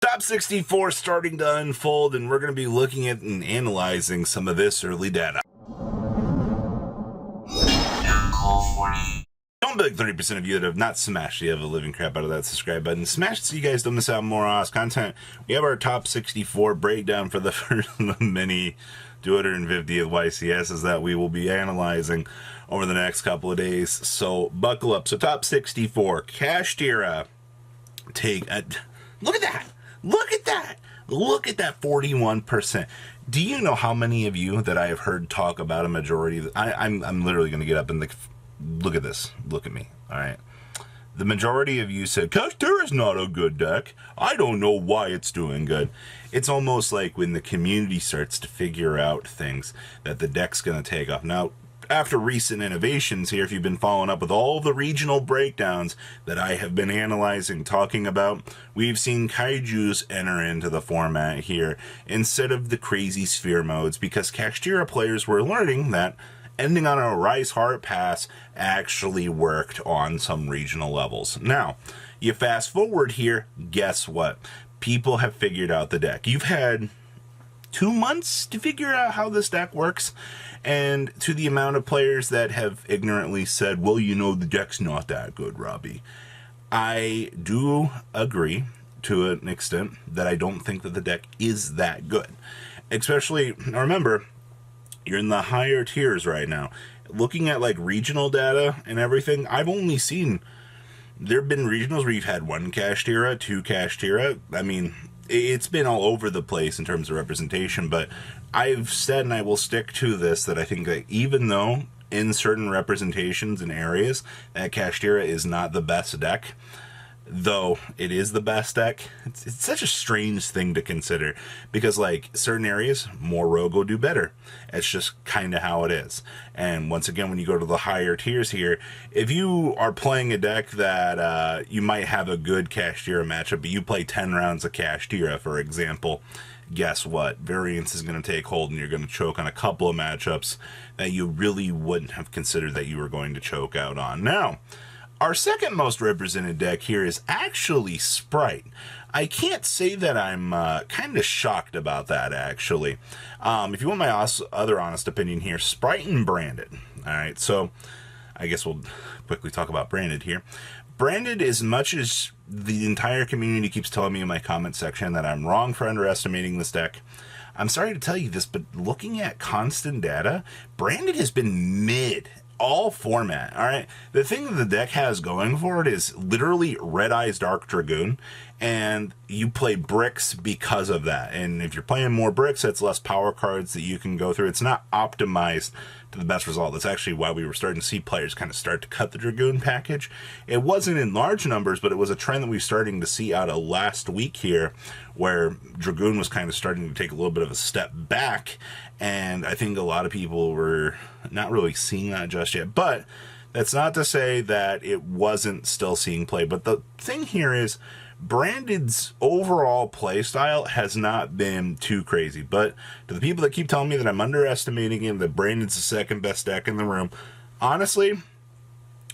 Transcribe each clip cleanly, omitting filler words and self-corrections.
Top 64 starting to unfold, and we're going to be looking at and analyzing some of this early data. Don't be like 30% of you that have not smashed the ever-living crap out of that subscribe button. Smash it so you guys don't miss out on more awesome content. We have our top 64 breakdown for the first mini 250th YCS that we will be analyzing over the next couple of days. So buckle up. So top 64, Kash Tira. Look at that. Look at that. Look at that 41%. Do you know how many of you that I have heard talk about a majority? I'm literally going to get up and look at this. Look at me. All right. The majority of you said, Kash Tira is not a good deck. I don't know why it's doing good. It's almost like when the community starts to figure out things that the deck's going to take off. Now, after recent innovations here, if you've been following up with all the regional breakdowns that I have been analyzing, talking about, we've seen kaijus enter into the format here instead of the crazy sphere modes, because Kash Tira players were learning that ending on a Rise Heart Pass actually worked on some regional levels. Now, you fast forward here, guess what? People have figured out the deck. You've had 2 months to figure out how this deck works, and to the amount of players that have ignorantly said, well, you know, the deck's not that good, Robbie. I do agree to an extent that I don't think that the deck is that good. Especially, remember, you're in the higher tiers right now. Looking at like regional data and everything, I've only seen, there have been regionals where you've had 1 Kash Tira, 2 Kash Tira. I mean, it's been all over the place in terms of representation, but I've said, and I will stick to this, that I think that even though in certain representations and areas that Kash Tira is not the best deck, though it is the best deck, it's such a strange thing to consider, because like certain areas, more rogue will do better. It's just kind of how it is. And once again, when you go to the higher tiers here, if you are playing a deck that you might have a good Kash Tira matchup, but you play 10 rounds of Kash Tira, for example, guess what? Variance is going to take hold, and you're going to choke on a couple of matchups that you really wouldn't have considered that you were going to choke out on. Now, our second most represented deck here is actually Sprite. I can't say that I'm kind of shocked about that, actually. If you want my other honest opinion here, Sprite and Branded. All right, so I guess we'll quickly talk about Branded here. Branded, as much as the entire community keeps telling me in my comment section that I'm wrong for underestimating this deck, I'm sorry to tell you this, but looking at constant data, Branded has been mid all format. All right, the thing that the deck has going for it is literally Red Eyes Dark Dragoon, and you play bricks because of that. And if you're playing more bricks, that's less power cards that you can go through. It's not optimized to the best result. That's actually why we were starting to see players kind of start to cut the Dragoon package. It wasn't in large numbers, but it was a trend that we were starting to see out of last week here, where Dragoon was kind of starting to take a little bit of a step back, and I think a lot of people were not really seeing that just yet. But that's not to say that it wasn't still seeing play. But the thing here is, Branded's overall play style has not been too crazy. But to the people that keep telling me that I'm underestimating him, that Branded's the second best deck in the room, honestly,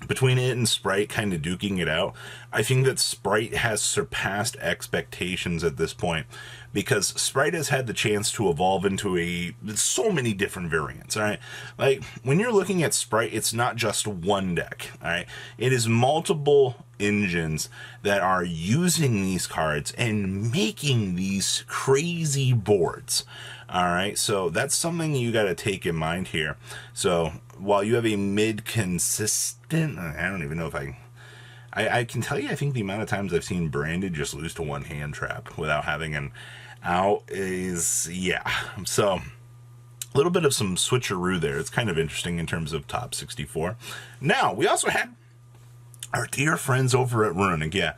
between it and Sprite kind of duking it out, I think that Sprite has surpassed expectations at this point, because Sprite has had the chance to evolve into so many different variants. All right, like when you're looking at Sprite, it's not just one deck. All right, it is multiple engines that are using these cards and making these crazy boards. All right, so that's something you got to take in mind here. So while you have a mid-consistent, I don't even know if I can tell you, I think the amount of times I've seen Branded just lose to one hand trap without having an out is, yeah. So a little bit of some switcheroo there. It's kind of interesting in terms of top 64. Now, we also had our dear friends over at Runic. Yeah,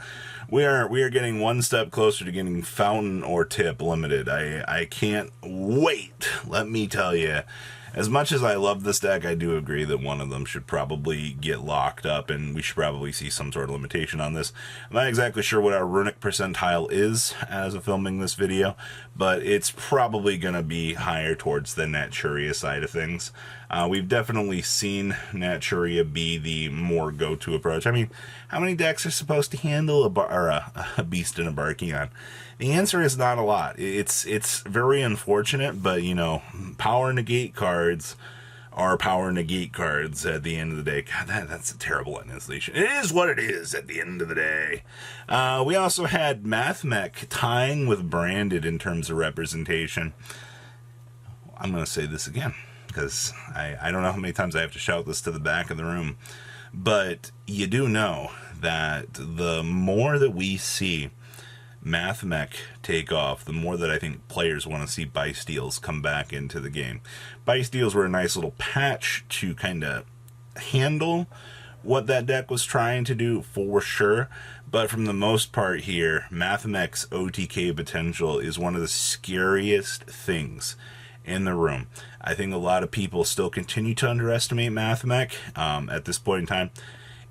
we are getting one step closer to getting Fountain or Tip limited. I can't wait, let me tell you. As much as I love this deck, I do agree that one of them should probably get locked up, and we should probably see some sort of limitation on this. I'm not exactly sure what our Runic percentile is as of filming this video, but it's probably going to be higher towards the Naturia side of things. We've definitely seen Naturia be the more go-to approach. I mean, how many decks are supposed to handle a Beast and a Barkion? The answer is not a lot. It's very unfortunate, but you know, power negate cards are power negate cards at the end of the day. God, that's a terrible annihilation. It is what it is at the end of the day. We also had Mathmech tying with Branded in terms of representation. I'm going to say this again, because I don't know how many times I have to shout this to the back of the room. But you do know that the more that we see Mathmech take off, the more that I think players want to see Bysteals come back into the game. Bysteals were a nice little patch to kind of handle what that deck was trying to do for sure, but from the most part here, Mathmech's OTK potential is one of the scariest things in the room. I think a lot of people still continue to underestimate Mathmech at this point in time.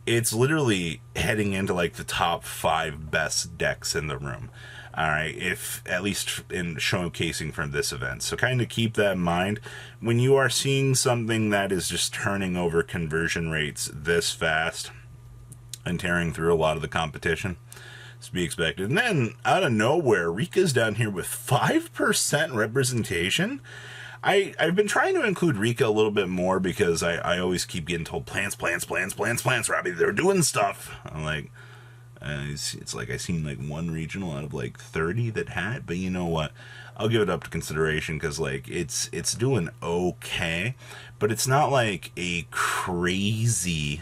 It's literally heading into like the top 5 best decks in the room. All right, if at least in showcasing from this event. So kind of keep that in mind when you are seeing something that is just turning over conversion rates this fast and tearing through a lot of the competition. It's to be expected. And then out of nowhere, Rika's down here with 5% representation. I've been trying to include Rika a little bit more because I always keep getting told plants, Robbie, they're doing stuff. I'm like, it's like I seen like one regional out of like 30 that had, but you know what? I'll give it up to consideration because like it's doing okay, but it's not like a crazy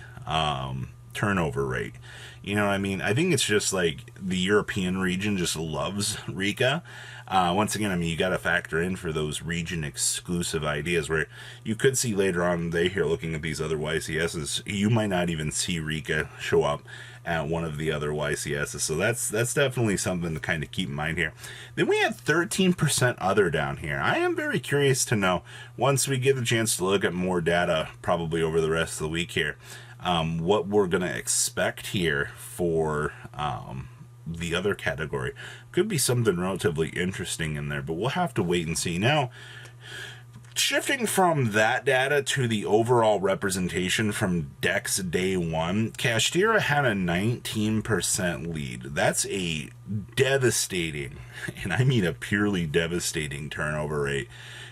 turnover rate. You know what I mean? I think it's just like the European region just loves Rika. Once again, I mean, you got to factor in for those region exclusive ideas where you could see later on they here looking at these other YCSs, you might not even see Rika show up at one of the other YCSs. So that's definitely something to kind of keep in mind here. Then we had 13% other down here. I am very curious to know, once we get the chance to look at more data, probably over the rest of the week here, what we're going to expect here for the other category. Could be something relatively interesting in there, but we'll have to wait and see. Now, shifting from that data to the overall representation from decks day one, Kashtira had a 19% lead. That's a devastating, and I mean a purely devastating turnover rate.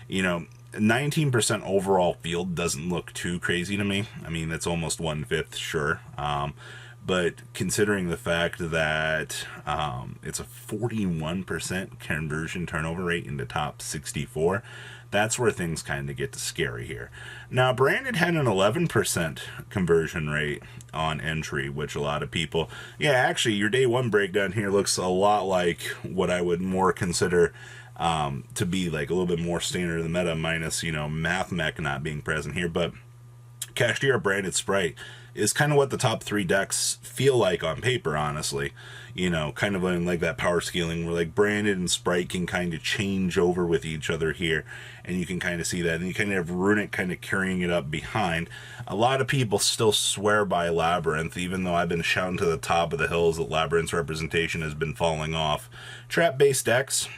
You know, 19% overall field doesn't look too crazy to me. I mean, that's almost 1/5, sure. But considering the fact that it's a 41% conversion turnover rate in the top 64, that's where things kind of get to scary here. Now, Branded had an 11% conversion rate on entry, which a lot of people... Yeah, actually, your day one breakdown here looks a lot like what I would more consider to be like a little bit more standard in the meta, minus, you know, Mathmech not being present here. But Kashtira Branded Sprite is kind of what the top 3 decks feel like on paper, honestly. You know, kind of like that power scaling where like Branded and Sprite can kind of change over with each other here, and you can kind of see that, and you kind of have Runic kind of carrying it up behind. A lot of people still swear by Labyrinth, even though I've been shouting to the top of the hills that Labyrinth's representation has been falling off. Trap-based decks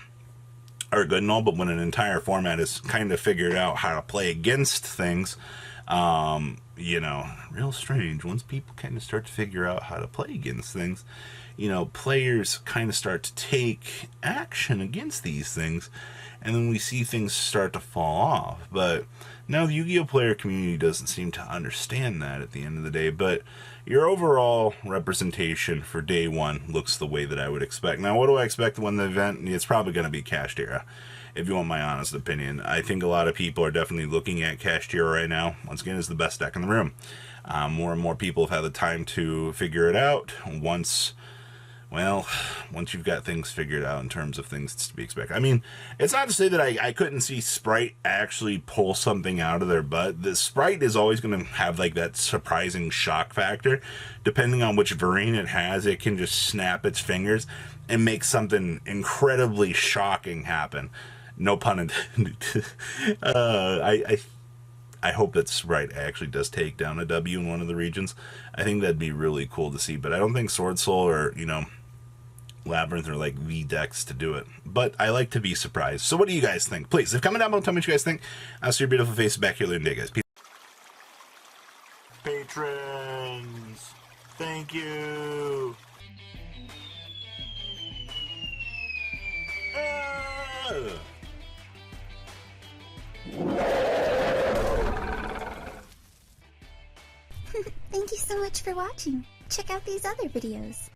are good and all, but when an entire format is kind of figured out how to play against things, you know, real strange. Once people kind of start to figure out how to play against things, you know, players kind of start to take action against these things, and then we see things start to fall off. But now the Yu-Gi-Oh! Player community doesn't seem to understand that at the end of the day, but your overall representation for day one looks the way that I would expect. Now, what do I expect when the event? It's probably going to be Kashtira, if you want my honest opinion. I think a lot of people are definitely looking at Kashtira right now. Once again, is the best deck in the room. More and more people have had the time to figure it out. Once you've got things figured out in terms of things to be expected. I mean, it's not to say that I couldn't see Sprite actually pull something out of their butt. The Sprite is always going to have like that surprising shock factor. Depending on which variant it has, it can just snap its fingers and make something incredibly shocking happen. No pun intended. I hope that Sprite actually does take down a W in one of the regions. I think that'd be really cool to see, but I don't think Sword Soul or, you know, Labyrinth are like the decks to do it. But I like to be surprised. So what do you guys think? Please, comment down below, tell me what you guys think. I'll see your beautiful faces back here later today, guys. Peace. patrons. Thank you. Thank you so much for watching. Check out these other videos.